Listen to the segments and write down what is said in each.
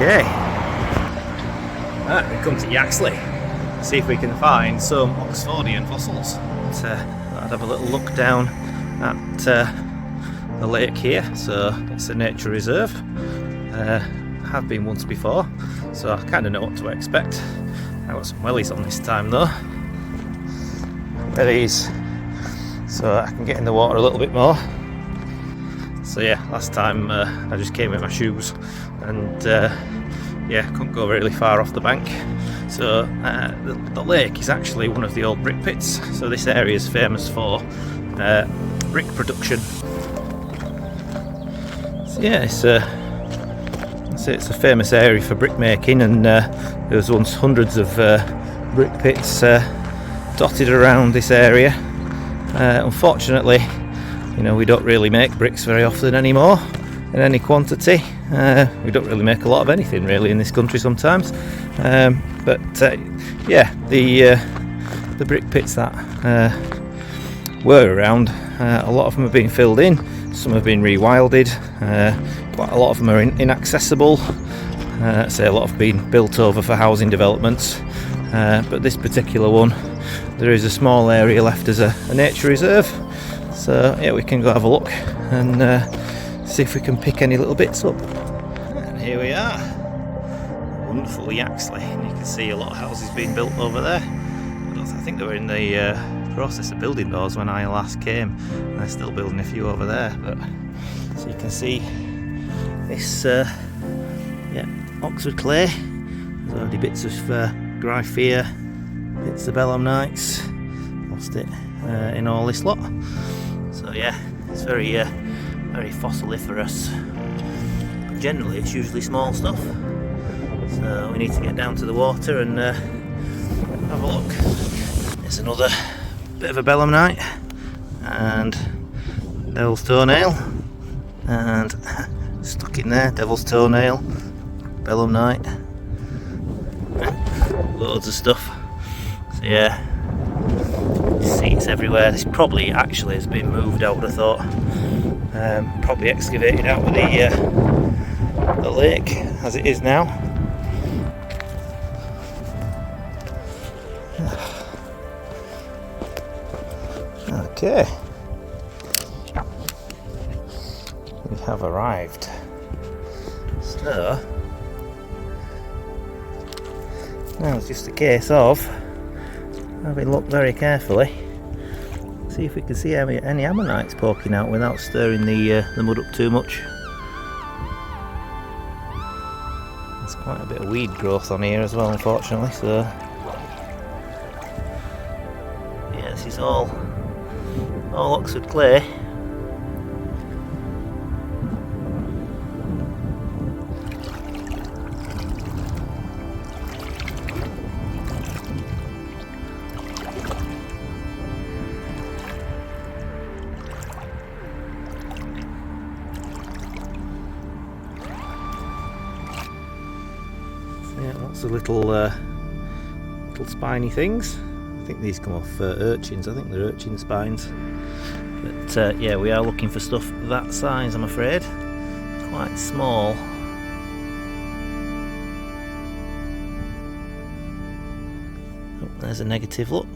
Okay, we come to Yaxley. See if we can find some Oxfordian fossils. I'd have a little look down at the lake here. So it's a nature reserve. Have been once before, so I kind of know what to expect. I've got some wellies on this time though. Berries, so I can get in the water a little bit more. So yeah, last time I just came with my shoes and yeah, couldn't go really far off the bank. So the lake is actually one of the old brick pits, so this area is famous for brick production. So yeah, it's a famous area for brick making, and there was once hundreds of brick pits dotted around this area. Unfortunately, you know, we don't really make bricks very often anymore in any quantity. We don't really make a lot of anything really in this country sometimes. But yeah, the brick pits that were around, a lot of them have been filled in, some have been rewilded, quite a lot of them are inaccessible. Say a lot have been built over for housing developments, but this particular one, there is a small area left as a nature reserve. So yeah, we can go have a look and see if we can pick any little bits up. And here we are, wonderful Yaxley, and you can see a lot of houses being built over there. I think they were in the process of building those when I last came, and they're still building a few over there. But so you can see this, yeah, Oxford clay. There's already bits of Gryphea, bits of Belemnites, lost it in all this lot. So yeah, it's very fossiliferous. But generally it's usually small stuff. So we need to get down to the water and have a look. There's another bit of a Belemnite and Devil's Toenail, and stuck in there, Devil's Toenail, Belemnite, loads of stuff. So yeah, see, it's everywhere. This probably actually has been moved, I would have thought. Probably excavated out of the lake as it is now. Okay, we have arrived. So now it's just a case of having looked very carefully, see if we can see any ammonites poking out without stirring the mud up too much. There's quite a bit of weed growth on here as well, unfortunately. So yeah, this is all Oxford clay. Yeah, lots of little spiny things. I think these come off urchins. I think they're urchin spines. But yeah, we are looking for stuff that size, I'm afraid. Quite small. Oh, there's a negative, look.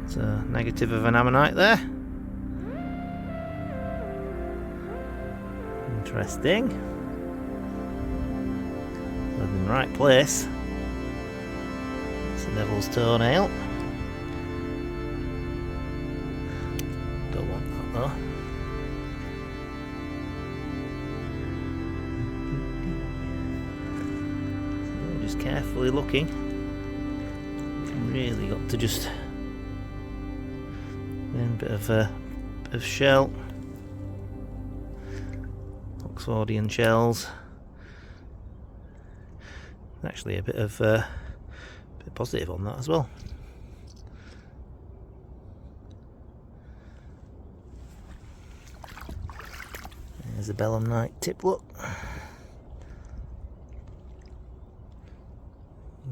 It's a negative of an ammonite there. Interesting. In the right place. It's a Devil's Toenail. Don't want that though. So just carefully looking. Really got to just then a bit of shell. Oxfordian shells. Actually a bit positive on that as well. There's a Belemnite tip, look.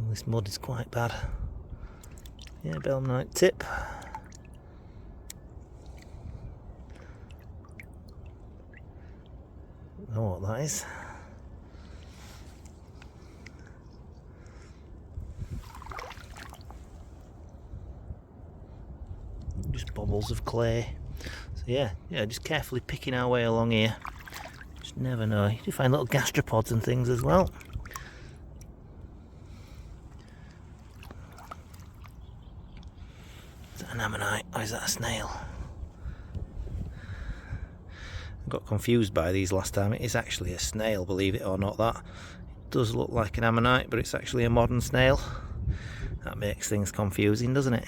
This mud is quite bad. Yeah, Belemnite tip. Don't know what that is. just bubbles of clay. So yeah, just carefully picking our way along here. Just never know. You do find little gastropods and things as well. Is that an ammonite or is that a snail? I got confused by these last time. It is actually a snail, believe it or not. That does look like an ammonite, but it's actually a modern snail. That makes things confusing, doesn't it?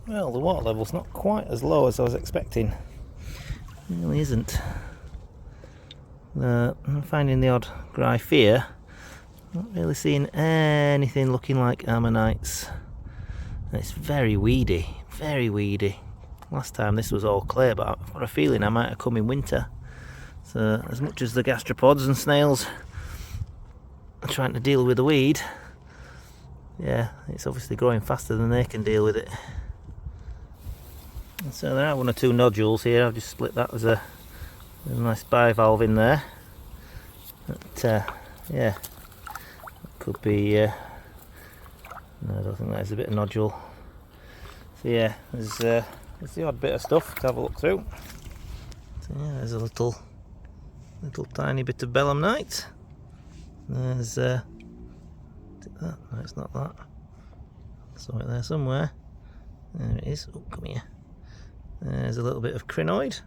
Well, the water level's not quite as low as I was expecting. It really isn't. I'm finding the odd gryph here. Not really seeing anything looking like ammonites. And it's very weedy, very weedy. Last time this was all clay, but I've got a feeling I might have come in winter. So as much as the gastropods and snails are trying to deal with the weed, yeah, it's obviously growing faster than they can deal with it. And so there are one or two nodules here. I've just split that as a nice bivalve in there. But yeah, could be. No, I don't think that is a bit of nodule. So yeah, there's the odd bit of stuff to have a look through. So yeah, there's a little tiny bit of belemnite. There's that. No, it's not that. I saw it there somewhere. There it is. Oh, come here. There's a little bit of crinoid.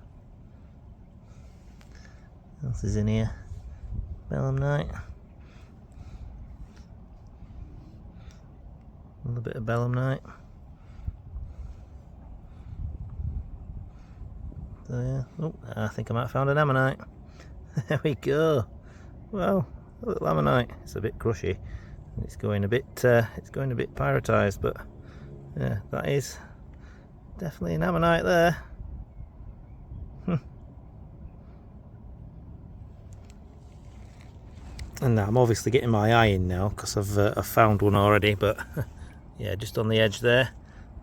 What else is in here? Belemnite. A little bit of belemnite. So yeah. Oh, I think I might have found an ammonite. There we go. Well, a little ammonite. It's a bit crushy. It's going a bit pyrotized, but yeah, that is definitely an ammonite there. And now I'm obviously getting my eye in now because I've found one already, but yeah, just on the edge there,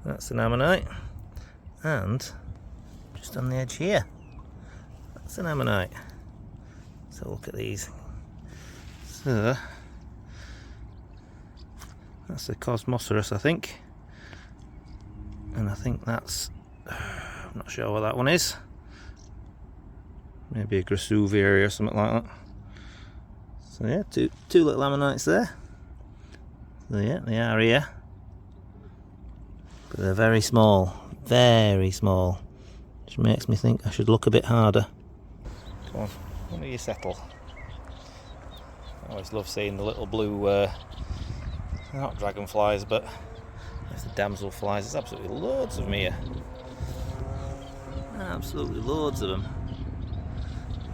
that's an ammonite, and just on the edge here, that's an ammonite. So look at these. So that's a Cosmoceros, I think, and I think that's, I'm not sure what that one is. Maybe a Grasuvia or something like that. So yeah, two little ammonites there. So yeah, they are here, but they're very small, which makes me think I should look a bit harder. Come on, when do you settle? I always love seeing the little blue, not dragonflies, but there's the damselflies. There's absolutely loads of them here. Absolutely loads of them.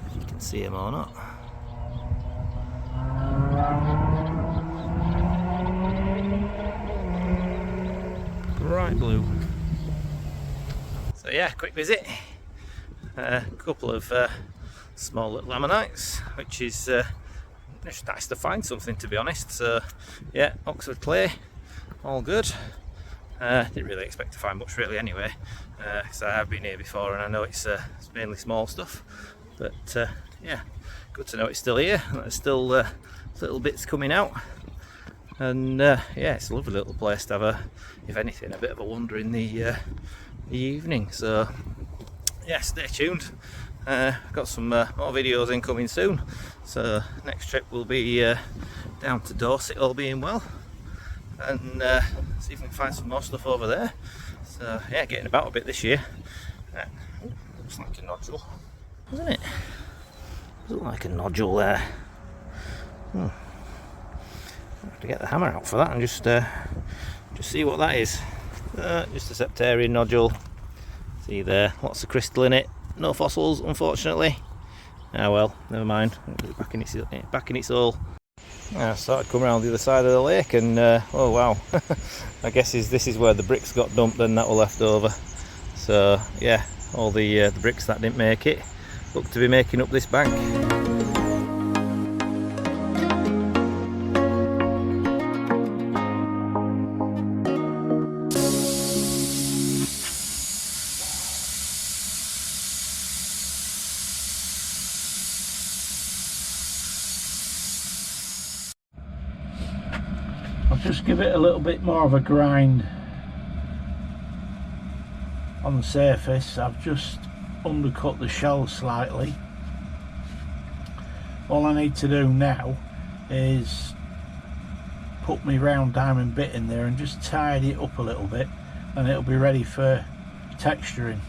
If you can see them or not. Bright blue. So yeah, quick visit. A couple of small little ammonites, which is it's nice to find something, to be honest. So yeah, Oxford clay, all good. Didn't really expect to find much really anyway, because I have been here before and I know it's mainly small stuff. But yeah, good to know it's still here. There's still little bits coming out. And yeah, it's a lovely little place to have if anything, a bit of a wander in the evening. So yeah, stay tuned. Got some more videos incoming soon. So next trip will be down to Dorset, all being well, and see if we can find some more stuff over there. So yeah, getting about a bit this year. Looks like a nodule, doesn't it? Looks like a nodule there. I have to get the hammer out for that and just see what that is. Just a septarian nodule. See there, lots of crystal in it. No fossils, unfortunately. Ah well, never mind. Back in its hole. I started coming around the other side of the lake, and oh wow, I guess this is where the bricks got dumped and that were left over. So yeah, all the bricks that didn't make it look to be making up this bank. just give it a little bit more of a grind on the surface. I've just undercut the shell slightly. All I need to do now is put my round diamond bit in there and just tidy it up a little bit, and it'll be ready for texturing.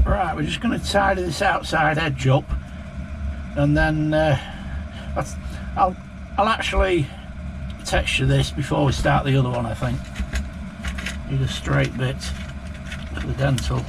Right, we're just going to tidy this outside edge up, and then I'll actually texture this before we start the other one. I think need a straight bit for the dental.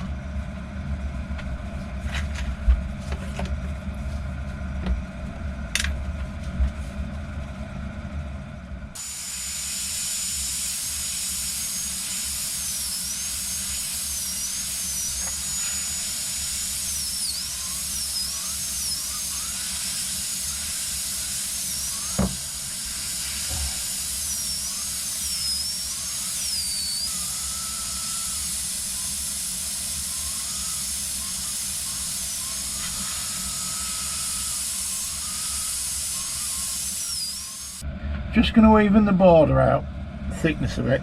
Just going to even the border out, the thickness of it.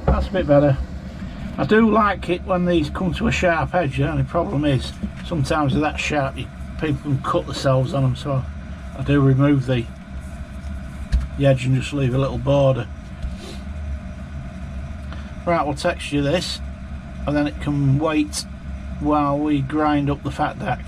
That's a bit better. I do like it when these come to a sharp edge. The only problem is sometimes they're that sharp people can cut themselves on them, so I do remove the edge and just leave a little border. Right, we'll texture this and then it can wait while we grind up the fat dac.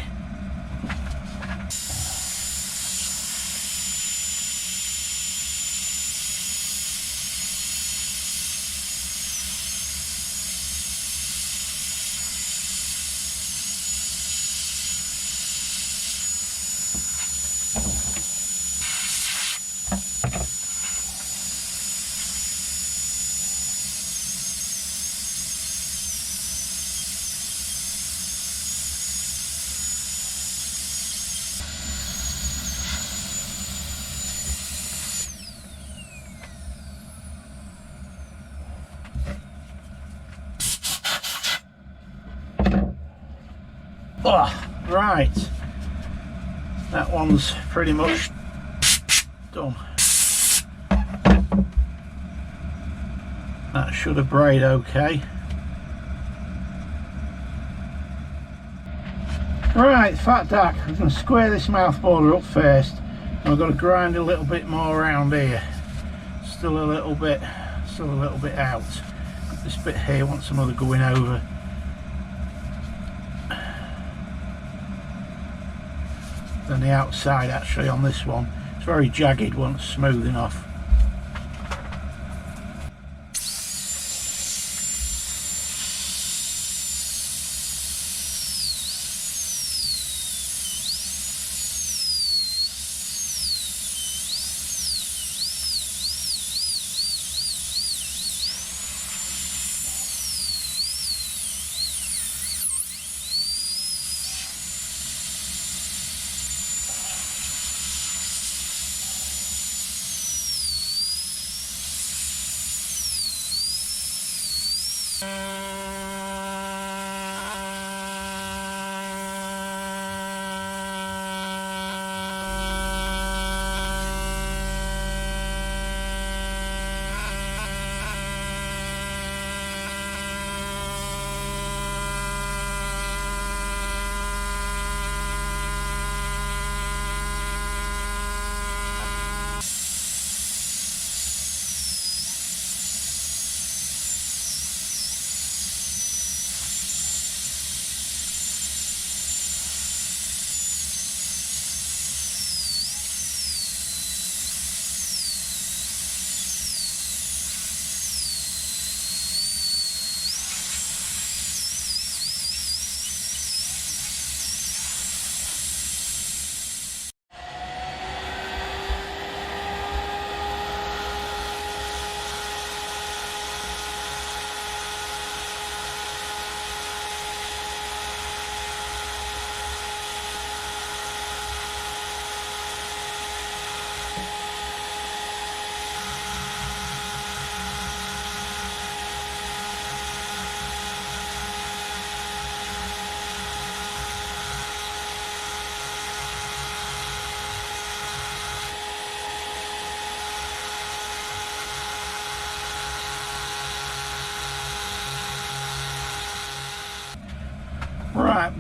Oh, right, that one's pretty much done. That should have braid okay. Right, fat dac. I'm going to square this mouth border up first, and I've got to grind a little bit more around here. Still a little bit out. This bit here wants some other going over. Than the outside actually on this one. It's very jagged once smoothing off.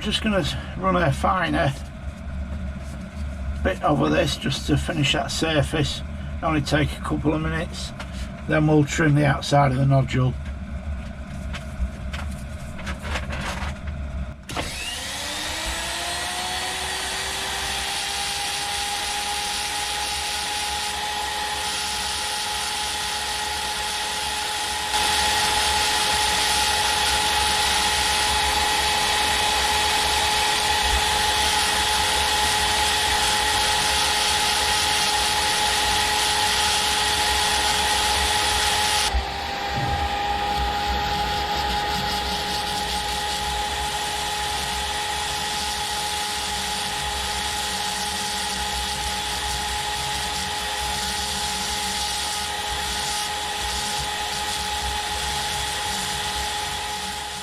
just going to run a finer bit over this just to finish that surface. Only take a couple of minutes, then we'll trim the outside of the nodule.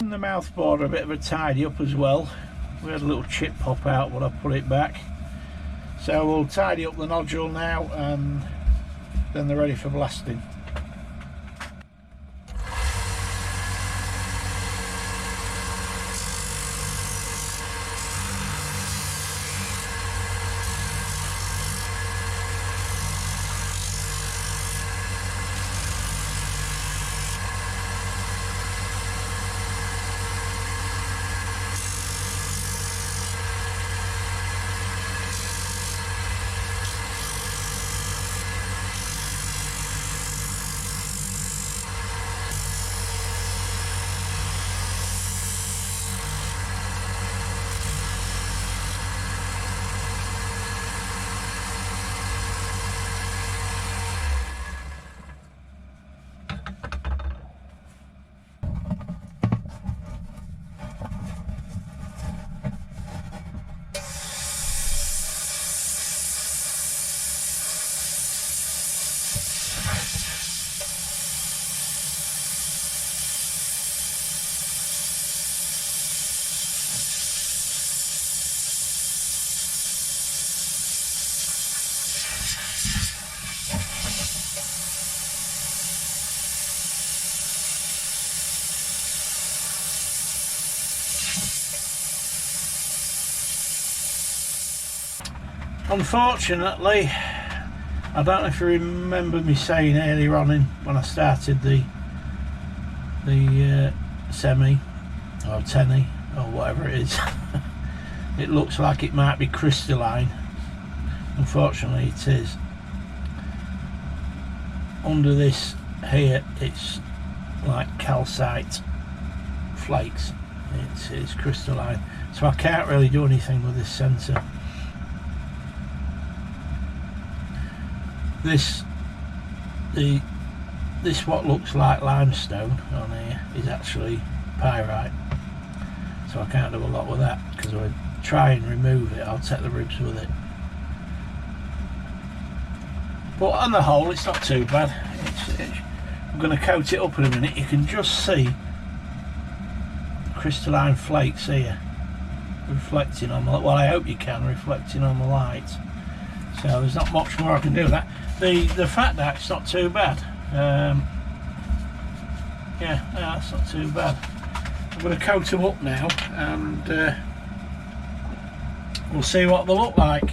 The mouth board a bit of a tidy up as well. We had a little chip pop out when I put it back, so we'll tidy up the nodule now and then they're ready for blasting. Unfortunately, I don't know if you remember me saying earlier on when I started the semi or tenny or whatever it is, it looks like it might be crystalline. Unfortunately it is. Under this here it's like calcite flakes. It's crystalline, so I can't really do anything with this sensor. This what looks like limestone on here is actually pyrite, so I can't do a lot with that, because if I try and remove it I'll take the ribs with it. But on the whole it's not too bad. I'm going to coat it up in a minute. You can just see crystalline flakes here reflecting on the, well, I hope you can, reflecting on the light. So there's not much more I can do with that. The fat Dacs not too bad. Yeah, that's not too bad. I'm going to coat them up now and we'll see what they look like.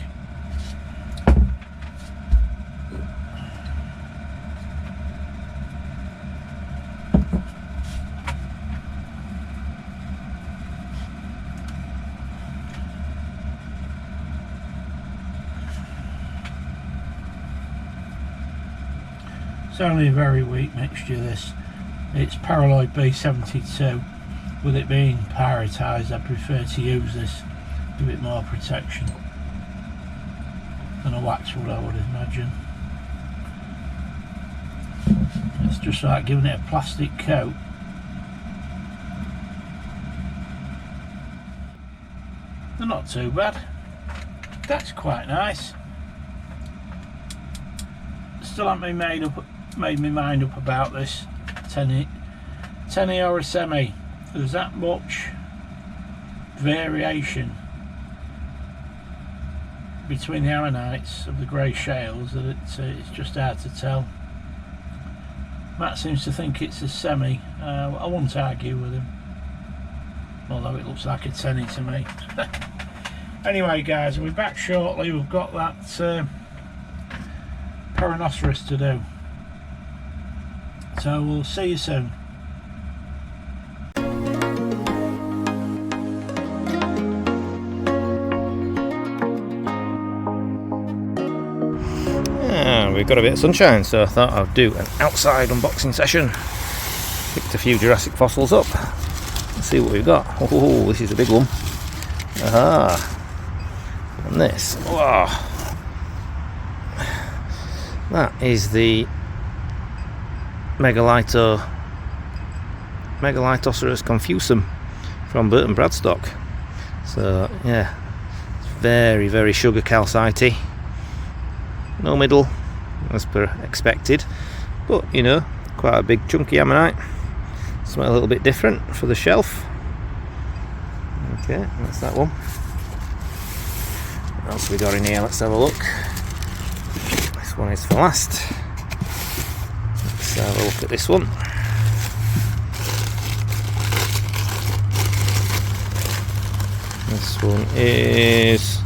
It's only a very weak mixture this. It's Paraloid B72. With it being pyritised, I prefer to use this, a bit more protection than a waxwood, I would imagine. It's just like giving it a plastic coat. They're not too bad. That's quite nice. Still haven't made my mind up about this tenny or a semi. There's that much variation between the ammonites of the grey shales that it's just hard to tell. Matt seems to think it's a semi. I won't argue with him. although it looks like a tenny to me. Anyway guys, we'll be back shortly. We've got that Perrhinoceros to do, so we'll see you soon. We've got a bit of sunshine, so I thought I'd do an outside unboxing session. Picked a few Jurassic fossils up. Let's see what we've got. Oh, this is a big one. Aha! And this. Wow! That is the Megalitosaurus confusum from Burton Bradstock. So yeah, it's very, very sugar calcite-y. No middle, as per expected, but you know, quite a big chunky ammonite. Smell a little bit different for the shelf. Okay, that's that one. What else have we got in here? Let's have a look. This one is for last. Let's have a look at this one. This one is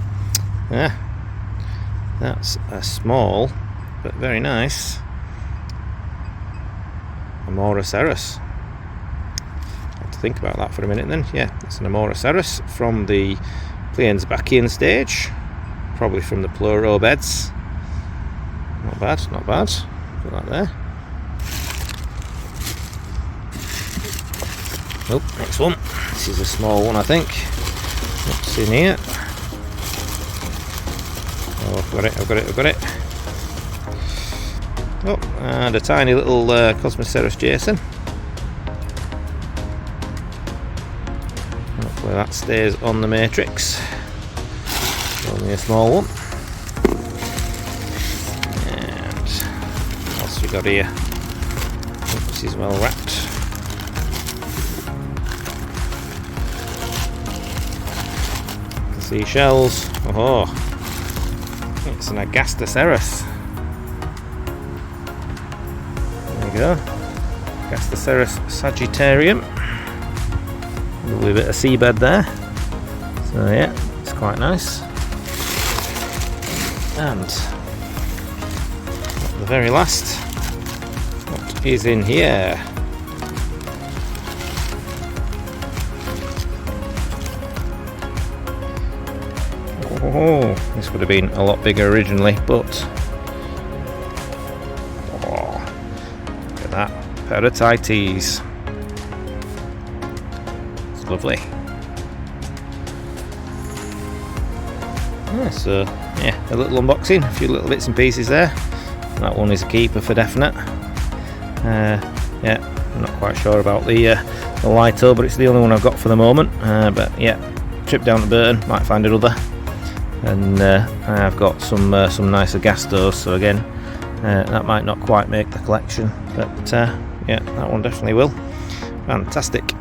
that's a small but very nice Amorosaurus. I have to think about that for a minute then. Yeah, it's an Amorosaurus from the Pliensbachian stage, probably from the pleuro beds. Not bad, not bad. Put that there. Oh, next one. This is a small one, I think. What's in here? Oh, I've got it. Oh, and a tiny little Cosmoceros Jason. Hopefully that stays on the matrix. Only a small one. And what else we got here? Oh, this is well wrapped. Seashells. Oh, it's an Agastoceros. There we go. Agastoceros Sagittarium. Lovely bit of seabed there. So yeah, it's quite nice. And at the very last, what is in here? Oh, this would have been a lot bigger originally, but oh, look at that, Perrhinoceros. It's lovely. Yeah, so yeah, a little unboxing, a few little bits and pieces there. That one is a keeper for definite. Yeah, I'm not quite sure about the Lito, but it's the only one I've got for the moment. But yeah, trip down to Burton, might find another. And I've got some nicer Gastos, so again that might not quite make the collection, but yeah, that one definitely will. Fantastic.